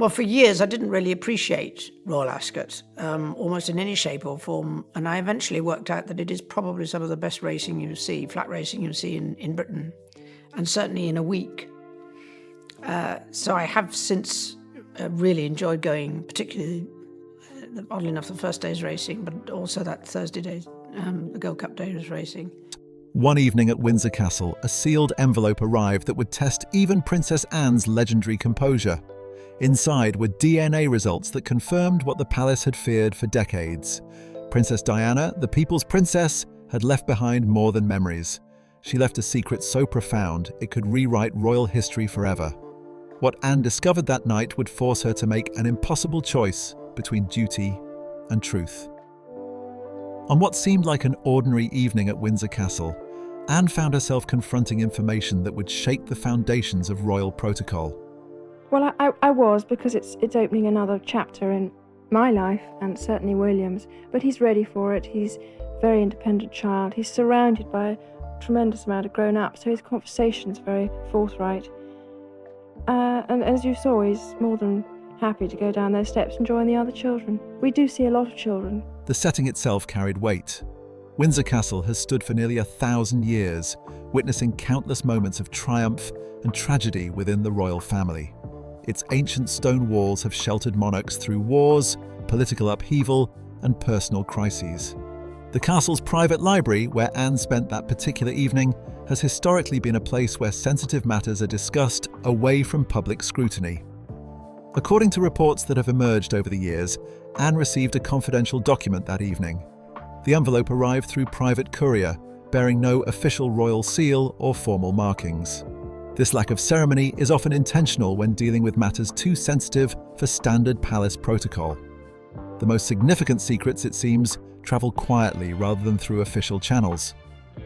Well, for years I didn't really appreciate Royal Ascot, almost in any shape or form, and I eventually worked out that it is probably some of the best racing you see, flat racing you see in Britain, and certainly in a week. So I have since really enjoyed going, particularly, oddly enough, the first day's racing, but also that Thursday day, the Gold Cup day's racing. One evening at Windsor Castle, a sealed envelope arrived that would test even Princess Anne's legendary composure. Inside were DNA results that confirmed what the palace had feared for decades. Princess Diana, the people's princess, had left behind more than memories. She left a secret so profound it could rewrite royal history forever. What Anne discovered that night would force her to make an impossible choice between duty and truth. On what seemed like an ordinary evening at Windsor Castle, Anne found herself confronting information that would shake the foundations of royal protocol. Well, I was, because it's opening another chapter in my life, and certainly William's, but he's ready for it. He's a very independent child. He's surrounded by a tremendous amount of grown-ups, so his conversation's very forthright. And as you saw, he's more than happy to go down those steps and join the other children. We do see a lot of children. The setting itself carried weight. Windsor Castle has stood for nearly 1,000 years, witnessing countless moments of triumph and tragedy within the royal family. Its ancient stone walls have sheltered monarchs through wars, political upheaval, and personal crises. The castle's private library, where Anne spent that particular evening, has historically been a place where sensitive matters are discussed away from public scrutiny. According to reports that have emerged over the years, Anne received a confidential document that evening. The envelope arrived through private courier, bearing no official royal seal or formal markings. This lack of ceremony is often intentional when dealing with matters too sensitive for standard palace protocol. The most significant secrets, it seems, travel quietly rather than through official channels.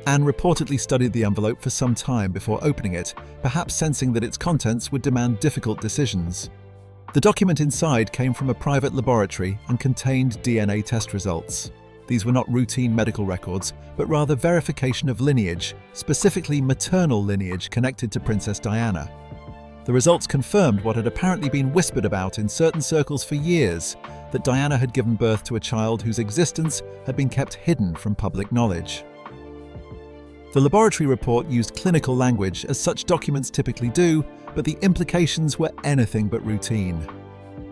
Anne reportedly studied the envelope for some time before opening it, perhaps sensing that its contents would demand difficult decisions. The document inside came from a private laboratory and contained DNA test results. These were not routine medical records, but rather verification of lineage, specifically maternal lineage connected to Princess Diana. The results confirmed what had apparently been whispered about in certain circles for years, that Diana had given birth to a child whose existence had been kept hidden from public knowledge. The laboratory report used clinical language, as such documents typically do, but the implications were anything but routine.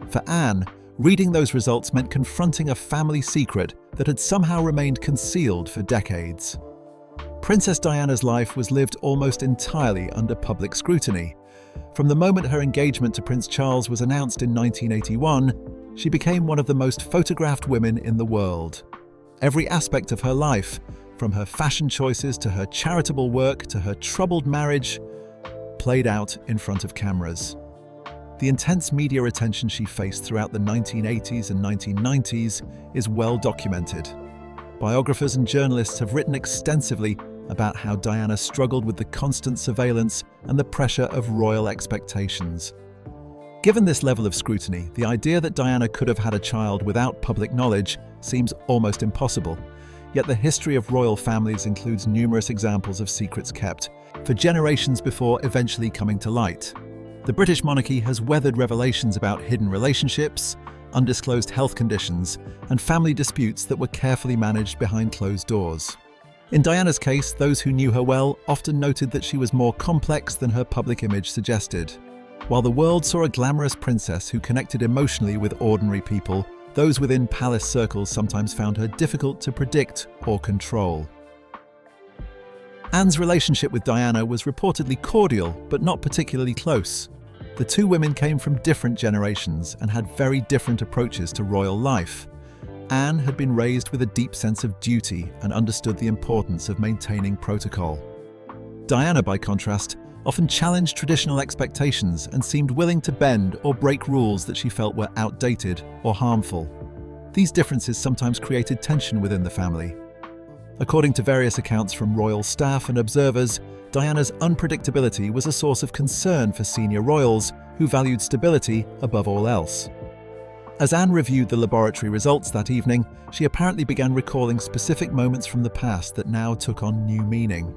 For Anne, reading those results meant confronting a family secret that had somehow remained concealed for decades. Princess Diana's life was lived almost entirely under public scrutiny. From the moment her engagement to Prince Charles was announced in 1981, she became one of the most photographed women in the world. Every aspect of her life, from her fashion choices to her charitable work to her troubled marriage, played out in front of cameras. The intense media attention she faced throughout the 1980s and 1990s is well documented. Biographers and journalists have written extensively about how Diana struggled with the constant surveillance and the pressure of royal expectations. Given this level of scrutiny, the idea that Diana could have had a child without public knowledge seems almost impossible. Yet the history of royal families includes numerous examples of secrets kept for generations before eventually coming to light. The British monarchy has weathered revelations about hidden relationships, undisclosed health conditions, and family disputes that were carefully managed behind closed doors. In Diana's case, those who knew her well often noted that she was more complex than her public image suggested. While the world saw a glamorous princess who connected emotionally with ordinary people, those within palace circles sometimes found her difficult to predict or control. Anne's relationship with Diana was reportedly cordial, but not particularly close. The two women came from different generations and had very different approaches to royal life. Anne had been raised with a deep sense of duty and understood the importance of maintaining protocol. Diana, by contrast, often challenged traditional expectations and seemed willing to bend or break rules that she felt were outdated or harmful. These differences sometimes created tension within the family. According to various accounts from royal staff and observers, Diana's unpredictability was a source of concern for senior royals who valued stability above all else. As Anne reviewed the laboratory results that evening, she apparently began recalling specific moments from the past that now took on new meaning.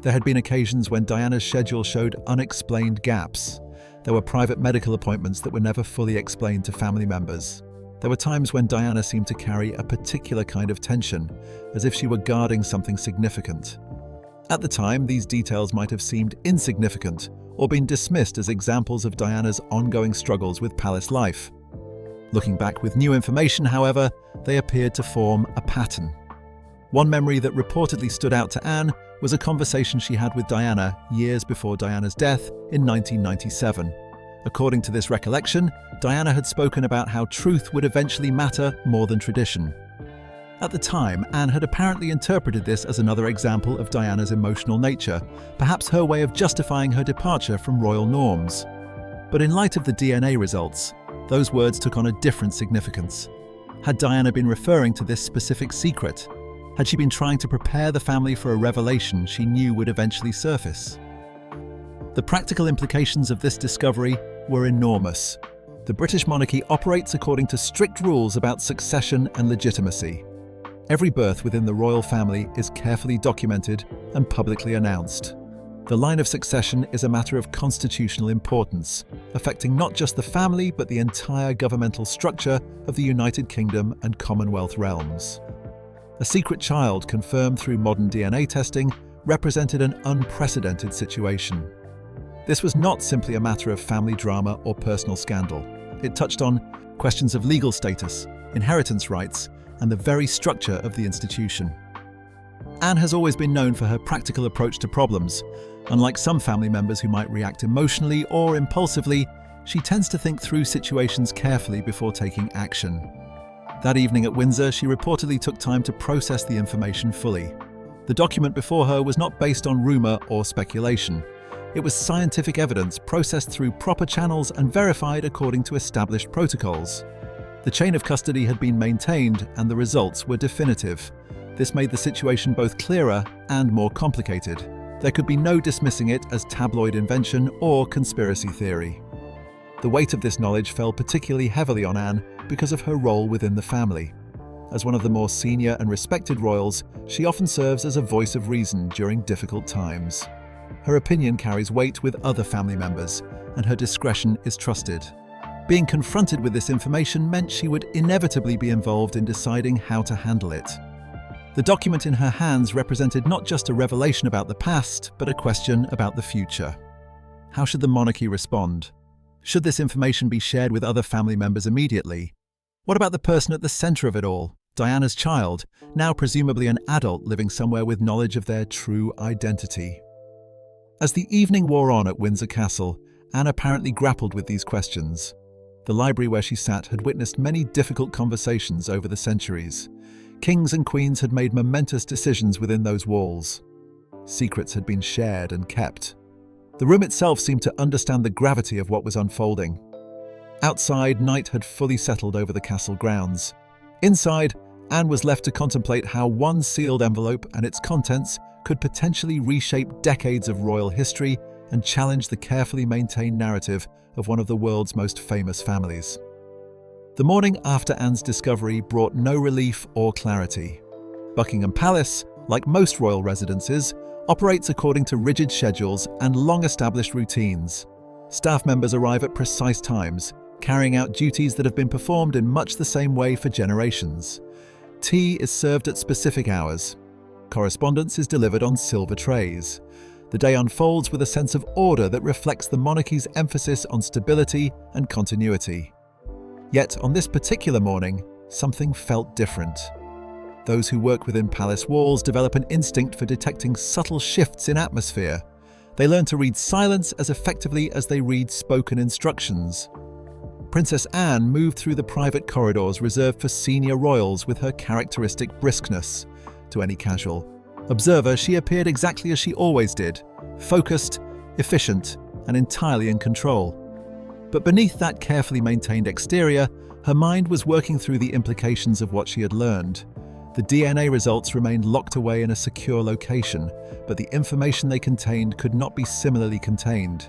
There had been occasions when Diana's schedule showed unexplained gaps. There were private medical appointments that were never fully explained to family members. There were times when Diana seemed to carry a particular kind of tension, as if she were guarding something significant. At the time, these details might have seemed insignificant or been dismissed as examples of Diana's ongoing struggles with palace life. Looking back with new information, however, they appeared to form a pattern. One memory that reportedly stood out to Anne was a conversation she had with Diana years before Diana's death in 1997. According to this recollection, Diana had spoken about how truth would eventually matter more than tradition. At the time, Anne had apparently interpreted this as another example of Diana's emotional nature, perhaps her way of justifying her departure from royal norms. But in light of the DNA results, those words took on a different significance. Had Diana been referring to this specific secret? Had she been trying to prepare the family for a revelation she knew would eventually surface? The practical implications of this discovery were enormous. The British monarchy operates according to strict rules about succession and legitimacy. Every birth within the royal family is carefully documented and publicly announced. The line of succession is a matter of constitutional importance, affecting not just the family but the entire governmental structure of the United Kingdom and Commonwealth realms. A secret child confirmed through modern DNA testing represented an unprecedented situation. This was not simply a matter of family drama or personal scandal. It touched on questions of legal status, inheritance rights, and the very structure of the institution. Anne has always been known for her practical approach to problems. Unlike some family members who might react emotionally or impulsively, she tends to think through situations carefully before taking action. That evening at Windsor, she reportedly took time to process the information fully. The document before her was not based on rumour or speculation. It was scientific evidence processed through proper channels and verified according to established protocols. The chain of custody had been maintained and the results were definitive. This made the situation both clearer and more complicated. There could be no dismissing it as tabloid invention or conspiracy theory. The weight of this knowledge fell particularly heavily on Anne because of her role within the family. As one of the more senior and respected royals, she often serves as a voice of reason during difficult times. Her opinion carries weight with other family members, and her discretion is trusted. Being confronted with this information meant she would inevitably be involved in deciding how to handle it. The document in her hands represented not just a revelation about the past, but a question about the future. How should the monarchy respond? Should this information be shared with other family members immediately? What about the person at the centre of it all, Diana's child, now presumably an adult living somewhere with knowledge of their true identity? As the evening wore on at Windsor Castle, Anne apparently grappled with these questions. The library where she sat had witnessed many difficult conversations over the centuries. Kings and queens had made momentous decisions within those walls. Secrets had been shared and kept. The room itself seemed to understand the gravity of what was unfolding. Outside, night had fully settled over the castle grounds. Inside, Anne was left to contemplate how one sealed envelope and its contents could potentially reshape decades of royal history and challenge the carefully maintained narrative of one of the world's most famous families. The morning after Anne's discovery brought no relief or clarity. Buckingham Palace, like most royal residences, operates according to rigid schedules and long-established routines. Staff members arrive at precise times, carrying out duties that have been performed in much the same way for generations. Tea is served at specific hours. Correspondence is delivered on silver trays. The day unfolds with a sense of order that reflects the monarchy's emphasis on stability and continuity. Yet, on this particular morning, something felt different. Those who work within palace walls develop an instinct for detecting subtle shifts in atmosphere. They learn to read silence as effectively as they read spoken instructions. Princess Anne moved through the private corridors reserved for senior royals with her characteristic briskness. To any casual observer, she appeared exactly as she always did, focused, efficient, and entirely in control. But beneath that carefully maintained exterior, her mind was working through the implications of what she had learned. The DNA results remained locked away in a secure location, but the information they contained could not be similarly contained.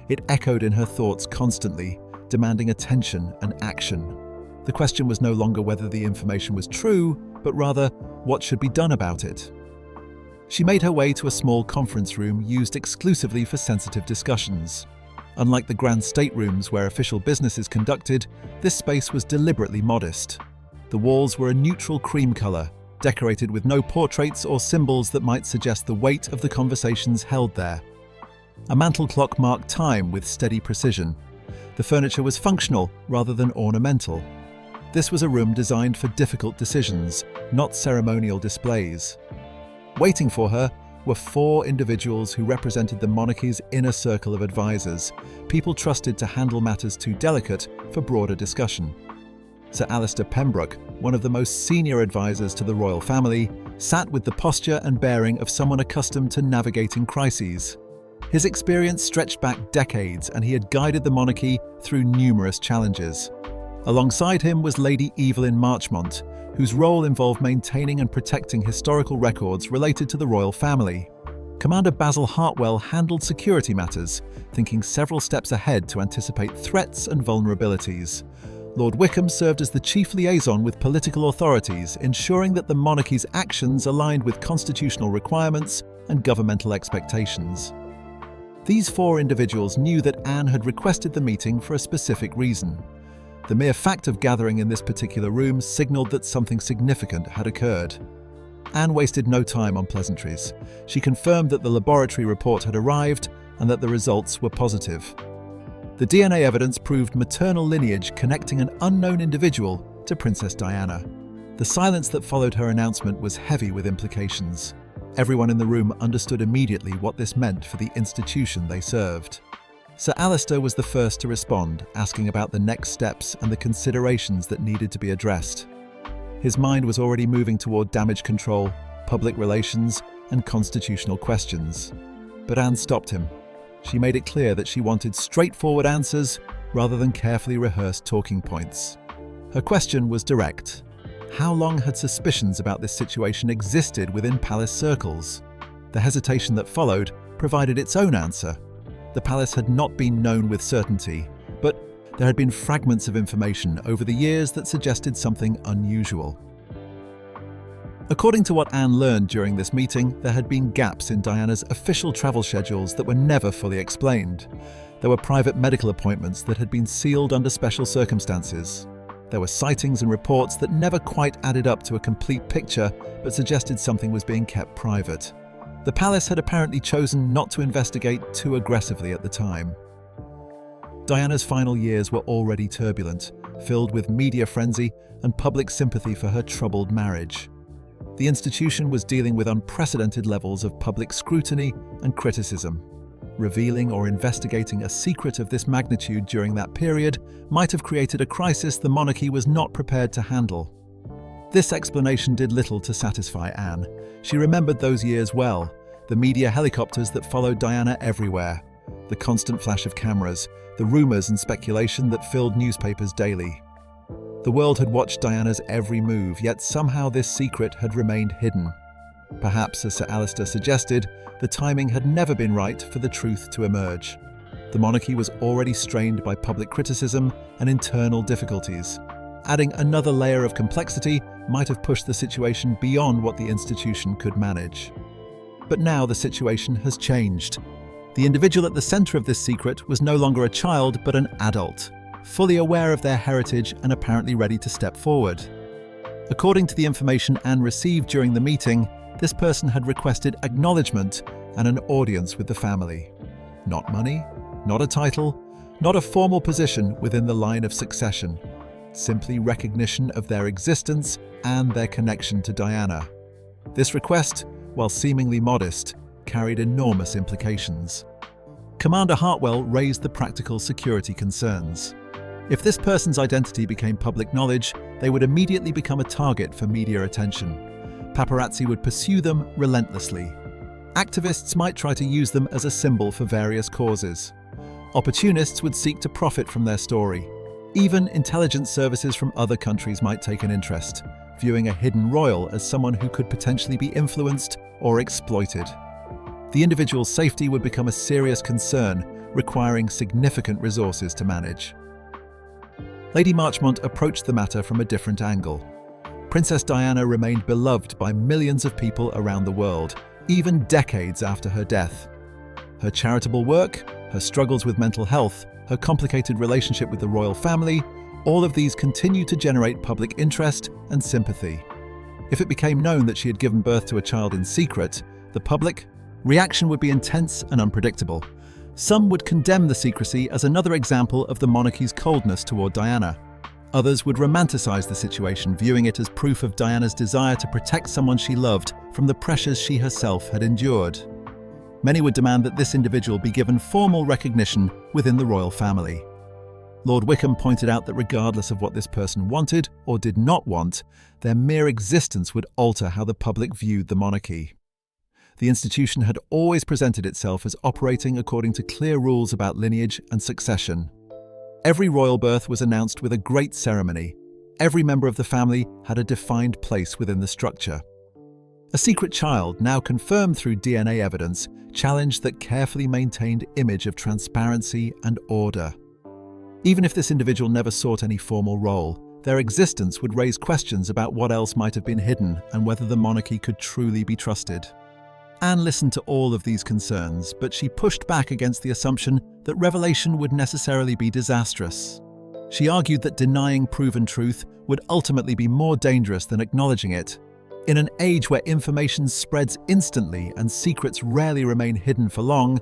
It echoed in her thoughts constantly, demanding attention and action. The question was no longer whether the information was true, but rather what should be done about it. She made her way to a small conference room used exclusively for sensitive discussions. Unlike the grand staterooms where official business is conducted, this space was deliberately modest. The walls were a neutral cream colour, decorated with no portraits or symbols that might suggest the weight of the conversations held there. A mantel clock marked time with steady precision. The furniture was functional rather than ornamental. This was a room designed for difficult decisions, not ceremonial displays. Waiting for her were 4 individuals who represented the monarchy's inner circle of advisors, people trusted to handle matters too delicate for broader discussion. Sir Alistair Pembroke, one of the most senior advisors to the royal family, sat with the posture and bearing of someone accustomed to navigating crises. His experience stretched back decades, and he had guided the monarchy through numerous challenges. Alongside him was Lady Evelyn Marchmont, whose role involved maintaining and protecting historical records related to the royal family. Commander Basil Hartwell handled security matters, thinking several steps ahead to anticipate threats and vulnerabilities. Lord Wickham served as the chief liaison with political authorities, ensuring that the monarchy's actions aligned with constitutional requirements and governmental expectations. These 4 individuals knew that Anne had requested the meeting for a specific reason. The mere fact of gathering in this particular room signaled that something significant had occurred. Anne wasted no time on pleasantries. She confirmed that the laboratory report had arrived and that the results were positive. The DNA evidence proved maternal lineage connecting an unknown individual to Princess Diana. The silence that followed her announcement was heavy with implications. Everyone in the room understood immediately what this meant for the institution they served. Sir Alistair was the first to respond, asking about the next steps and the considerations that needed to be addressed. His mind was already moving toward damage control, public relations, and constitutional questions. But Anne stopped him. She made it clear that she wanted straightforward answers rather than carefully rehearsed talking points. Her question was direct. How long had suspicions about this situation existed within palace circles? The hesitation that followed provided its own answer. The palace had not been known with certainty, but there had been fragments of information over the years that suggested something unusual. According to what Anne learned during this meeting, there had been gaps in Diana's official travel schedules that were never fully explained. There were private medical appointments that had been sealed under special circumstances. There were sightings and reports that never quite added up to a complete picture, but suggested something was being kept private. The palace had apparently chosen not to investigate too aggressively at the time. Diana's final years were already turbulent, filled with media frenzy and public sympathy for her troubled marriage. The institution was dealing with unprecedented levels of public scrutiny and criticism. Revealing or investigating a secret of this magnitude during that period might have created a crisis the monarchy was not prepared to handle. This explanation did little to satisfy Anne. She remembered those years well, the media helicopters that followed Diana everywhere, the constant flash of cameras, the rumours and speculation that filled newspapers daily. The world had watched Diana's every move, yet somehow this secret had remained hidden. Perhaps, as Sir Alistair suggested, the timing had never been right for the truth to emerge. The monarchy was already strained by public criticism and internal difficulties. Adding another layer of complexity might have pushed the situation beyond what the institution could manage. But now the situation has changed. The individual at the centre of this secret was no longer a child but an adult, fully aware of their heritage and apparently ready to step forward. According to the information Anne received during the meeting, this person had requested acknowledgement and an audience with the family. Not money, not a title, not a formal position within the line of succession. Simply recognition of their existence and their connection to Diana. This request, while seemingly modest, carried enormous implications. Commander Hartwell raised the practical security concerns. If this person's identity became public knowledge, they would immediately become a target for media attention. Paparazzi would pursue them relentlessly. Activists might try to use them as a symbol for various causes. Opportunists would seek to profit from their story. Even intelligence services from other countries might take an interest, viewing a hidden royal as someone who could potentially be influenced or exploited. The individual's safety would become a serious concern, requiring significant resources to manage. Lady Marchmont approached the matter from a different angle. Princess Diana remained beloved by millions of people around the world, even decades after her death. Her charitable work, her struggles with mental health, her complicated relationship with the royal family, all of these continue to generate public interest and sympathy. If it became known that she had given birth to a child in secret, the public reaction would be intense and unpredictable. Some would condemn the secrecy as another example of the monarchy's coldness toward Diana. Others would romanticize the situation, viewing it as proof of Diana's desire to protect someone she loved from the pressures she herself had endured. Many would demand that this individual be given formal recognition within the royal family. Lord Wickham pointed out that regardless of what this person wanted or did not want, their mere existence would alter how the public viewed the monarchy. The institution had always presented itself as operating according to clear rules about lineage and succession. Every royal birth was announced with a great ceremony. Every member of the family had a defined place within the structure. A secret child, now confirmed through DNA evidence, challenged that carefully maintained image of transparency and order. Even if this individual never sought any formal role, their existence would raise questions about what else might have been hidden and whether the monarchy could truly be trusted. Anne listened to all of these concerns, but she pushed back against the assumption that revelation would necessarily be disastrous. She argued that denying proven truth would ultimately be more dangerous than acknowledging it. In an age where information spreads instantly and secrets rarely remain hidden for long,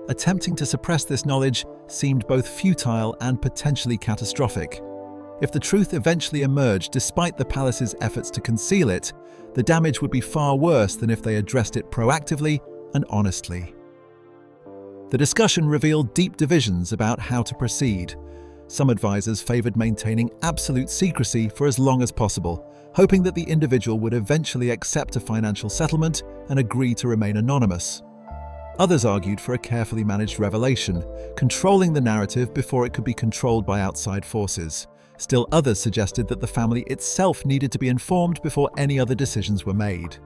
attempting to suppress this knowledge seemed both futile and potentially catastrophic. If the truth eventually emerged despite the palace's efforts to conceal it, the damage would be far worse than if they addressed it proactively and honestly. The discussion revealed deep divisions about how to proceed. Some advisors favored maintaining absolute secrecy for as long as possible, hoping that the individual would eventually accept a financial settlement and agree to remain anonymous. Others argued for a carefully managed revelation, controlling the narrative before it could be controlled by outside forces. Still others suggested that the family itself needed to be informed before any other decisions were made.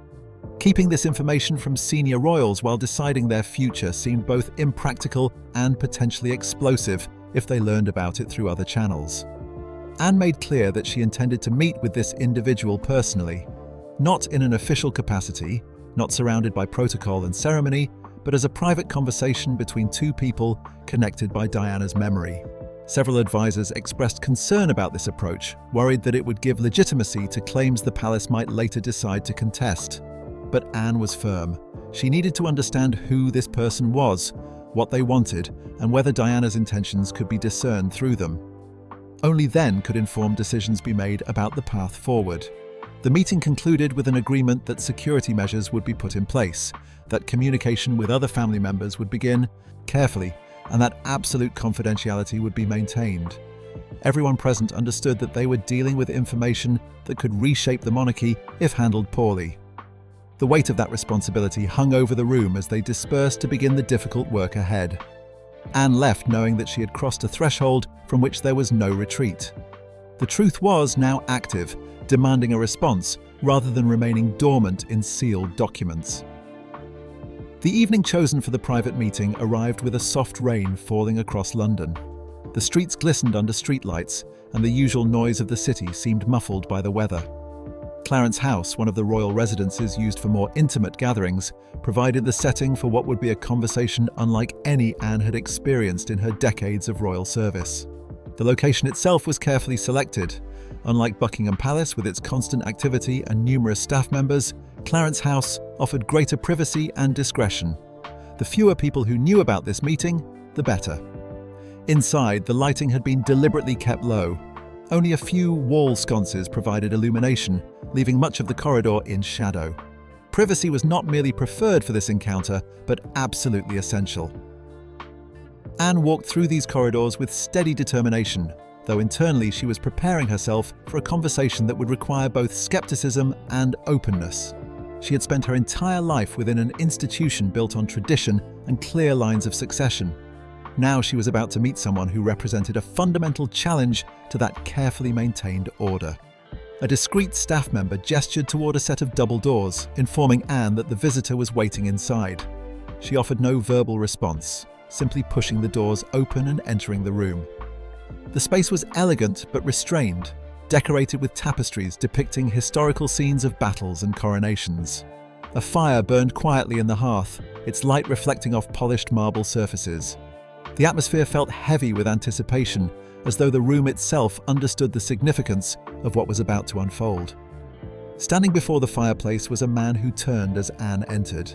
Keeping this information from senior royals while deciding their future seemed both impractical and potentially explosive if they learned about it through other channels. Anne made clear that she intended to meet with this individual personally, not in an official capacity, not surrounded by protocol and ceremony, but as a private conversation between two people connected by Diana's memory. Several advisors expressed concern about this approach, worried that it would give legitimacy to claims the palace might later decide to contest. But Anne was firm. She needed to understand who this person was, what they wanted, and whether Diana's intentions could be discerned through them. Only then could informed decisions be made about the path forward. The meeting concluded with an agreement that security measures would be put in place, that communication with other family members would begin carefully, and that absolute confidentiality would be maintained. Everyone present understood that they were dealing with information that could reshape the monarchy if handled poorly. The weight of that responsibility hung over the room as they dispersed to begin the difficult work ahead. Anne left knowing that she had crossed a threshold from which there was no retreat. The truth was now active, demanding a response rather than remaining dormant in sealed documents. The evening chosen for the private meeting arrived with a soft rain falling across London. The streets glistened under streetlights, and the usual noise of the city seemed muffled by the weather. Clarence House, one of the royal residences used for more intimate gatherings, provided the setting for what would be a conversation unlike any Anne had experienced in her decades of royal service. The location itself was carefully selected. Unlike Buckingham Palace with its constant activity and numerous staff members, Clarence House offered greater privacy and discretion. The fewer people who knew about this meeting, the better. Inside, the lighting had been deliberately kept low. Only a few wall sconces provided illumination, leaving much of the corridor in shadow. Privacy was not merely preferred for this encounter, but absolutely essential. Anne walked through these corridors with steady determination, though internally she was preparing herself for a conversation that would require both skepticism and openness. She had spent her entire life within an institution built on tradition and clear lines of succession. Now she was about to meet someone who represented a fundamental challenge to that carefully maintained order. A discreet staff member gestured toward a set of double doors, informing Anne that the visitor was waiting inside. She offered no verbal response, simply pushing the doors open and entering the room. The space was elegant but restrained, decorated with tapestries depicting historical scenes of battles and coronations. A fire burned quietly in the hearth, its light reflecting off polished marble surfaces. The atmosphere felt heavy with anticipation, as though the room itself understood the significance of what was about to unfold. Standing before the fireplace was a man who turned as Anne entered.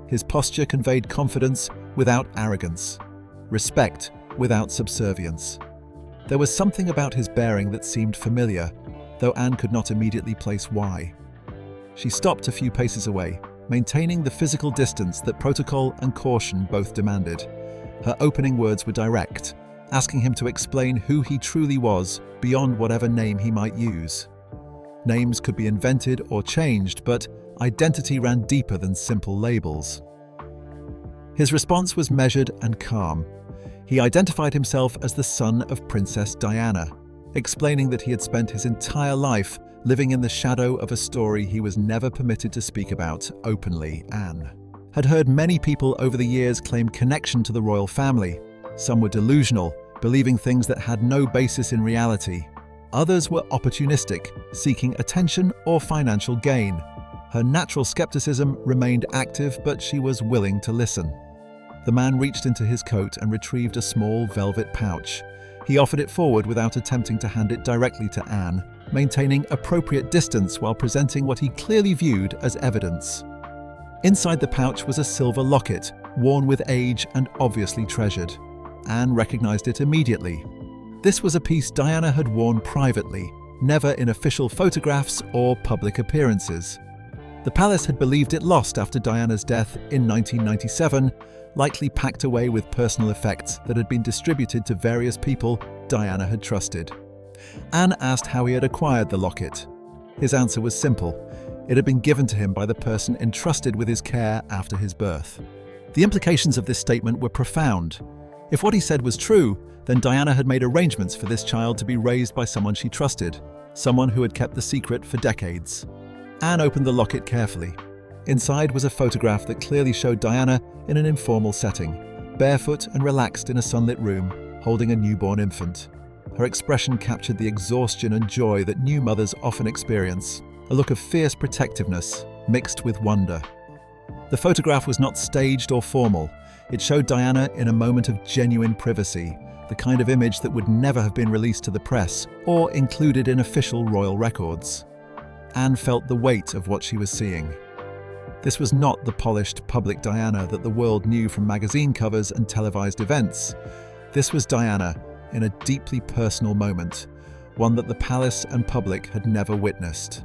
His posture conveyed confidence without arrogance, respect without subservience. There was something about his bearing that seemed familiar, though Anne could not immediately place why. She stopped a few paces away, maintaining the physical distance that protocol and caution both demanded. Her opening words were direct, asking him to explain who he truly was beyond whatever name he might use. Names could be invented or changed, but identity ran deeper than simple labels. His response was measured and calm. He identified himself as the son of Princess Diana, explaining that he had spent his entire life living in the shadow of a story he was never permitted to speak about openly. Anne had heard many people over the years claim connection to the royal family. Some were delusional, believing things that had no basis in reality. Others were opportunistic, seeking attention or financial gain. Her natural skepticism remained active, but she was willing to listen. The man reached into his coat and retrieved a small velvet pouch. He offered it forward without attempting to hand it directly to Anne, maintaining appropriate distance while presenting what he clearly viewed as evidence. Inside the pouch was a silver locket, worn with age and obviously treasured. Anne recognized it immediately. This was a piece Diana had worn privately, never in official photographs or public appearances. The palace had believed it lost after Diana's death in 1997, likely packed away with personal effects that had been distributed to various people Diana had trusted. Anne asked how he had acquired the locket. His answer was simple. It had been given to him by the person entrusted with his care after his birth. The implications of this statement were profound. If what he said was true, then Diana had made arrangements for this child to be raised by someone she trusted, someone who had kept the secret for decades. Anne opened the locket carefully. Inside was a photograph that clearly showed Diana in an informal setting, barefoot and relaxed in a sunlit room, holding a newborn infant. Her expression captured the exhaustion and joy that new mothers often experience, a look of fierce protectiveness mixed with wonder. The photograph was not staged or formal. It showed Diana in a moment of genuine privacy, the kind of image that would never have been released to the press or included in official royal records. Anne felt the weight of what she was seeing. This was not the polished public Diana that the world knew from magazine covers and televised events. This was Diana in a deeply personal moment, one that the palace and public had never witnessed.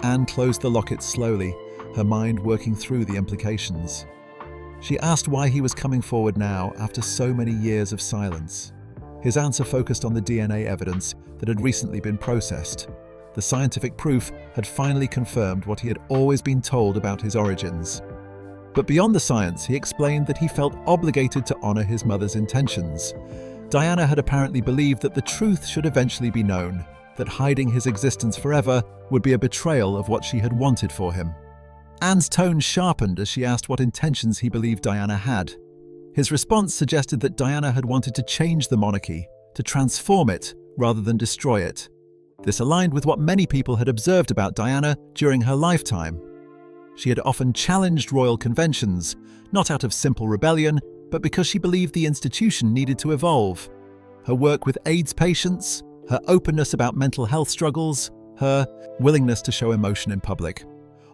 Anne closed the locket slowly, her mind working through the implications. She asked why he was coming forward now after so many years of silence. His answer focused on the DNA evidence that had recently been processed. The scientific proof had finally confirmed what he had always been told about his origins. But beyond the science, he explained that he felt obligated to honor his mother's intentions. Diana had apparently believed that the truth should eventually be known, that hiding his existence forever would be a betrayal of what she had wanted for him. Anne's tone sharpened as she asked what intentions he believed Diana had. His response suggested that Diana had wanted to change the monarchy, to transform it rather than destroy it. This aligned with what many people had observed about Diana during her lifetime. She had often challenged royal conventions, not out of simple rebellion, but because she believed the institution needed to evolve. Her work with AIDS patients, her openness about mental health struggles, her willingness to show emotion in public.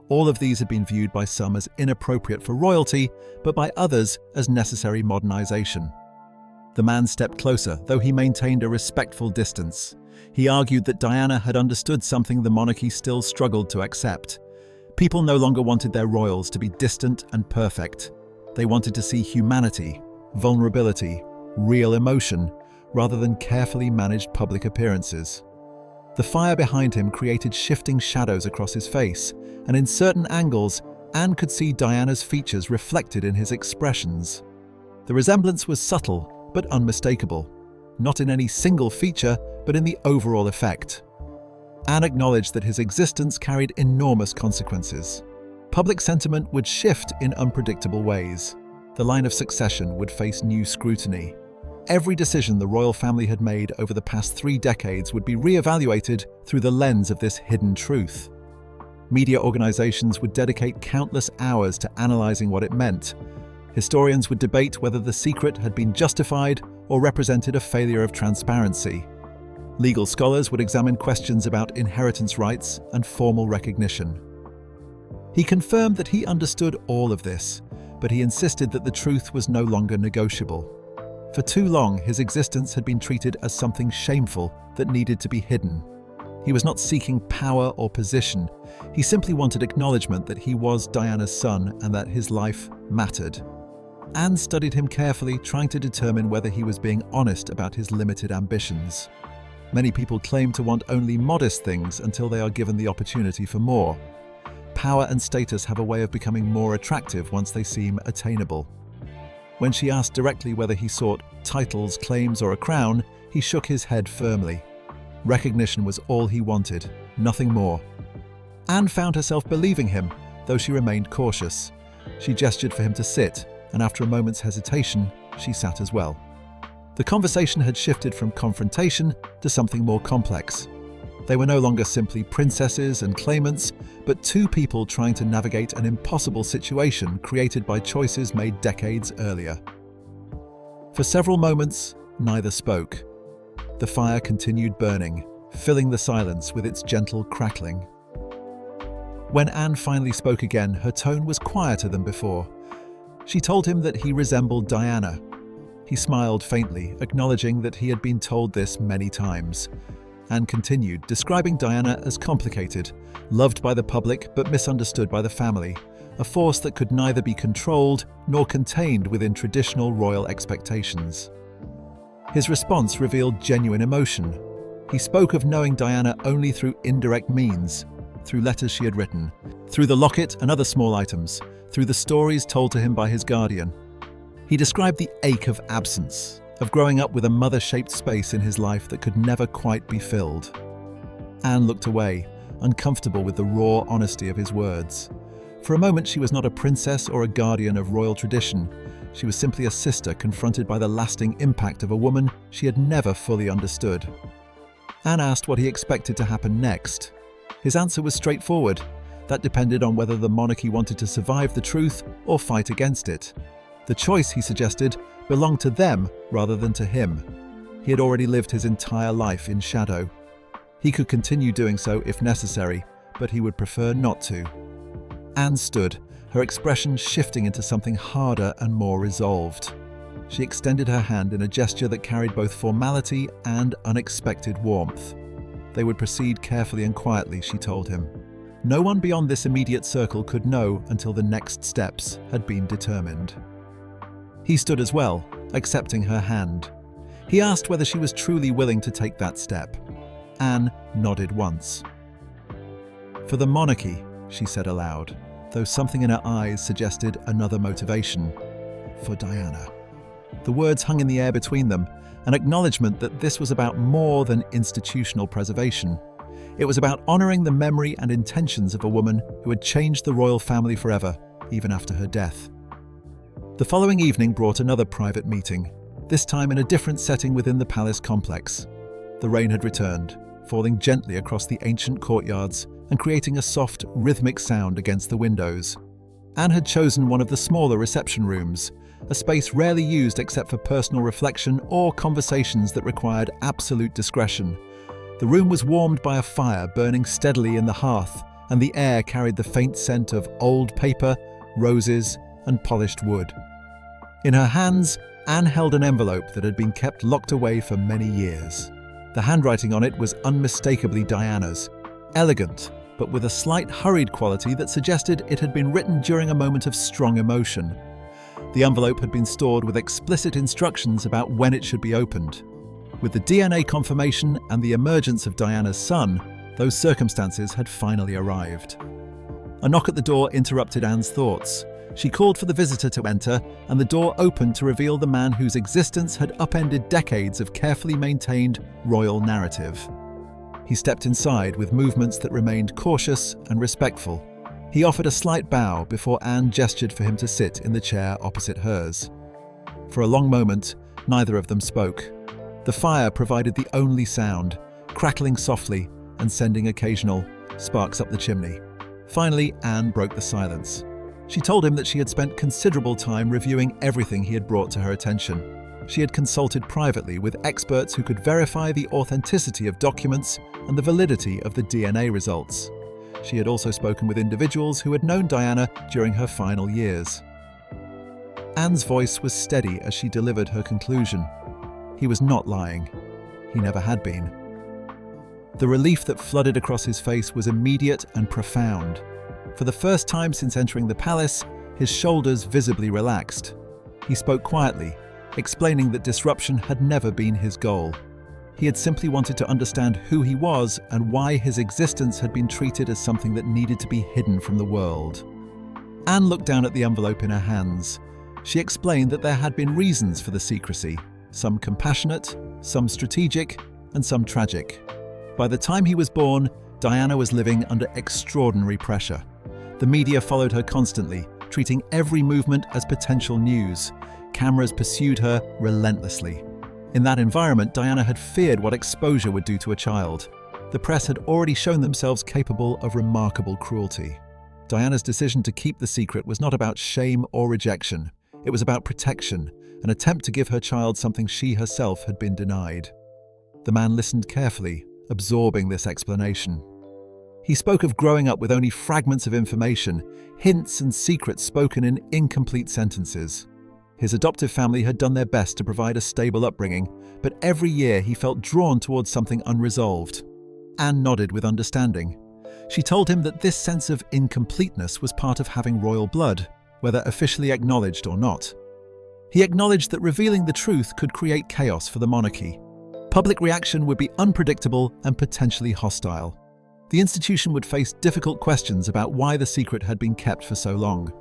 All of these had been viewed by some as inappropriate for royalty, but by others as necessary modernization. The man stepped closer, though he maintained a respectful distance. He argued that Diana had understood something the monarchy still struggled to accept. People no longer wanted their royals to be distant and perfect. They wanted to see humanity, vulnerability, real emotion, rather than carefully managed public appearances. The fire behind him created shifting shadows across his face, and in certain angles, Anne could see Diana's features reflected in his expressions. The resemblance was subtle, but unmistakable, not in any single feature, but in the overall effect. Anne acknowledged that his existence carried enormous consequences. Public sentiment would shift in unpredictable ways. The line of succession would face new scrutiny. Every decision the royal family had made over the past 3 decades would be re-evaluated through the lens of this hidden truth. Media organizations would dedicate countless hours to analyzing what it meant. Historians would debate whether the secret had been justified or represented a failure of transparency. Legal scholars would examine questions about inheritance rights and formal recognition. He confirmed that he understood all of this, but he insisted that the truth was no longer negotiable. For too long, his existence had been treated as something shameful that needed to be hidden. He was not seeking power or position. He simply wanted acknowledgement that he was Diana's son and that his life mattered. Anne studied him carefully, trying to determine whether he was being honest about his limited ambitions. Many people claim to want only modest things until they are given the opportunity for more. Power and status have a way of becoming more attractive once they seem attainable. When she asked directly whether he sought titles, claims, or a crown, he shook his head firmly. Recognition was all he wanted, nothing more. Anne found herself believing him, though she remained cautious. She gestured for him to sit, and after a moment's hesitation, she sat as well. The conversation had shifted from confrontation to something more complex. They were no longer simply princesses and claimants, but two people trying to navigate an impossible situation created by choices made decades earlier. For several moments, neither spoke. The fire continued burning, filling the silence with its gentle crackling. When Anne finally spoke again, her tone was quieter than before. She told him that he resembled Diana. He smiled faintly, acknowledging that he had been told this many times. Anne continued, describing Diana as complicated, loved by the public but misunderstood by the family, a force that could neither be controlled nor contained within traditional royal expectations. His response revealed genuine emotion. He spoke of knowing Diana only through indirect means, through letters she had written, through the locket and other small items, through the stories told to him by his guardian. He described the ache of absence, of growing up with a mother-shaped space in his life that could never quite be filled. Anne looked away, uncomfortable with the raw honesty of his words. For a moment, she was not a princess or a guardian of royal tradition. She was simply a sister confronted by the lasting impact of a woman she had never fully understood. Anne asked what he expected to happen next. His answer was straightforward. That depended on whether the monarchy wanted to survive the truth or fight against it. The choice, he suggested, belonged to them rather than to him. He had already lived his entire life in shadow. He could continue doing so if necessary, but he would prefer not to. Anne stood, her expression shifting into something harder and more resolved. She extended her hand in a gesture that carried both formality and unexpected warmth. They would proceed carefully and quietly, she told him. No one beyond this immediate circle could know until the next steps had been determined. He stood as well, accepting her hand. He asked whether she was truly willing to take that step. Anne nodded once. "For the monarchy," she said aloud, though something in her eyes suggested another motivation. "For Diana." The words hung in the air between them, an acknowledgement that this was about more than institutional preservation. It was about honouring the memory and intentions of a woman who had changed the royal family forever, even after her death. The following evening brought another private meeting, this time in a different setting within the palace complex. The rain had returned, falling gently across the ancient courtyards and creating a soft, rhythmic sound against the windows. Anne had chosen one of the smaller reception rooms, a space rarely used except for personal reflection or conversations that required absolute discretion. The room was warmed by a fire burning steadily in the hearth, and the air carried the faint scent of old paper, roses, and polished wood. In her hands, Anne held an envelope that had been kept locked away for many years. The handwriting on it was unmistakably Diana's, elegant, but with a slight hurried quality that suggested it had been written during a moment of strong emotion. The envelope had been stored with explicit instructions about when it should be opened. With the DNA confirmation and the emergence of Diana's son, those circumstances had finally arrived. A knock at the door interrupted Anne's thoughts. She called for the visitor to enter, and the door opened to reveal the man whose existence had upended decades of carefully maintained royal narrative. He stepped inside with movements that remained cautious and respectful. He offered a slight bow before Anne gestured for him to sit in the chair opposite hers. For a long moment, neither of them spoke. The fire provided the only sound, crackling softly and sending occasional sparks up the chimney. Finally, Anne broke the silence. She told him that she had spent considerable time reviewing everything he had brought to her attention. She had consulted privately with experts who could verify the authenticity of documents and the validity of the DNA results. She had also spoken with individuals who had known Diana during her final years. Anne's voice was steady as she delivered her conclusion. He was not lying. He never had been. The relief that flooded across his face was immediate and profound. For the first time since entering the palace, his shoulders visibly relaxed. He spoke quietly, explaining that disruption had never been his goal. He had simply wanted to understand who he was and why his existence had been treated as something that needed to be hidden from the world. Anne looked down at the envelope in her hands. She explained that there had been reasons for the secrecy, some compassionate, some strategic, and some tragic. By the time he was born, Diana was living under extraordinary pressure. The media followed her constantly, treating every movement as potential news. Cameras pursued her relentlessly. In that environment, Diana had feared what exposure would do to a child. The press had already shown themselves capable of remarkable cruelty. Diana's decision to keep the secret was not about shame or rejection. It was about protection, an attempt to give her child something she herself had been denied. The man listened carefully, absorbing this explanation. He spoke of growing up with only fragments of information, hints and secrets spoken in incomplete sentences. His adoptive family had done their best to provide a stable upbringing, but every year he felt drawn towards something unresolved. Anne nodded with understanding. She told him that this sense of incompleteness was part of having royal blood, whether officially acknowledged or not. He acknowledged that revealing the truth could create chaos for the monarchy. Public reaction would be unpredictable and potentially hostile. The institution would face difficult questions about why the secret had been kept for so long.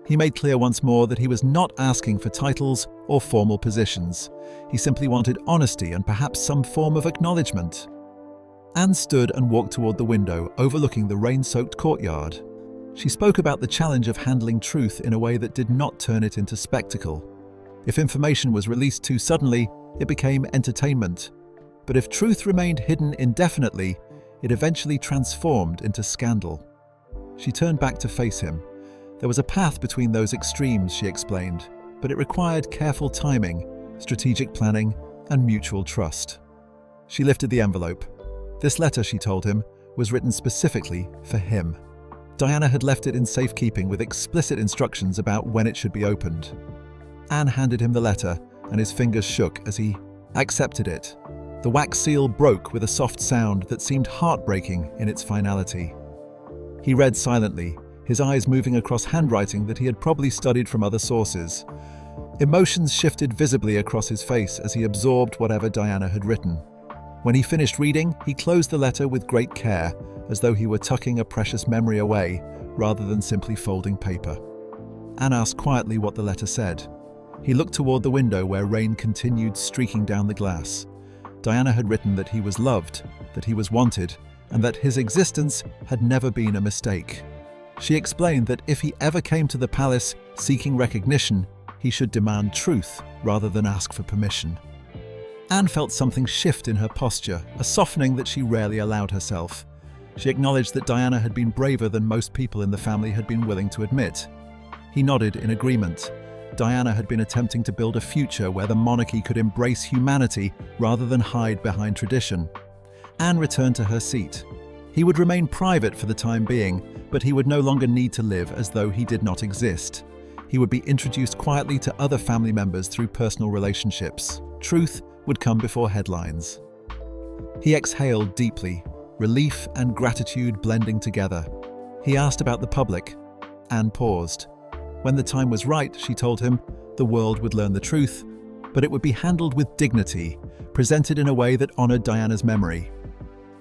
He made clear once more that he was not asking for titles or formal positions. He simply wanted honesty and perhaps some form of acknowledgement. Anne stood and walked toward the window, overlooking the rain-soaked courtyard. She spoke about the challenge of handling truth in a way that did not turn it into spectacle. If information was released too suddenly, it became entertainment. But if truth remained hidden indefinitely, it eventually transformed into scandal. She turned back to face him. There was a path between those extremes, she explained, but it required careful timing, strategic planning, and mutual trust. She lifted the envelope. This letter, she told him, was written specifically for him. Diana had left it in safekeeping with explicit instructions about when it should be opened. Anne handed him the letter, and his fingers shook as he accepted it. The wax seal broke with a soft sound that seemed heartbreaking in its finality. He read silently, his eyes moving across handwriting that he had probably studied from other sources. Emotions shifted visibly across his face as he absorbed whatever Diana had written. When he finished reading, he closed the letter with great care, as though he were tucking a precious memory away, rather than simply folding paper. Anne asked quietly what the letter said. He looked toward the window where rain continued streaking down the glass. Diana had written that he was loved, that he was wanted, and that his existence had never been a mistake. She explained that if he ever came to the palace seeking recognition, he should demand truth rather than ask for permission. Anne felt something shift in her posture, a softening that she rarely allowed herself. She acknowledged that Diana had been braver than most people in the family had been willing to admit. He nodded in agreement. Diana had been attempting to build a future where the monarchy could embrace humanity rather than hide behind tradition. Anne returned to her seat. He would remain private for the time being, but he would no longer need to live as though he did not exist. He would be introduced quietly to other family members through personal relationships. Truth would come before headlines. He exhaled deeply, relief and gratitude blending together. He asked about the public. Anne paused. When the time was right, she told him, the world would learn the truth, but it would be handled with dignity, presented in a way that honored Diana's memory.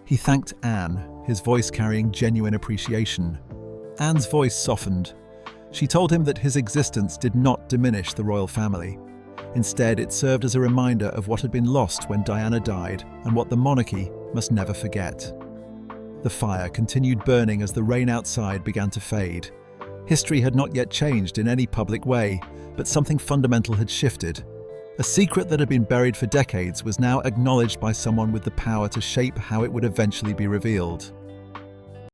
He thanked Anne, his voice carrying genuine appreciation. Anne's voice softened. She told him that his existence did not diminish the royal family. Instead, it served as a reminder of what had been lost when Diana died and what the monarchy must never forget. The fire continued burning as the rain outside began to fade. History had not yet changed in any public way, but something fundamental had shifted. A secret that had been buried for decades was now acknowledged by someone with the power to shape how it would eventually be revealed.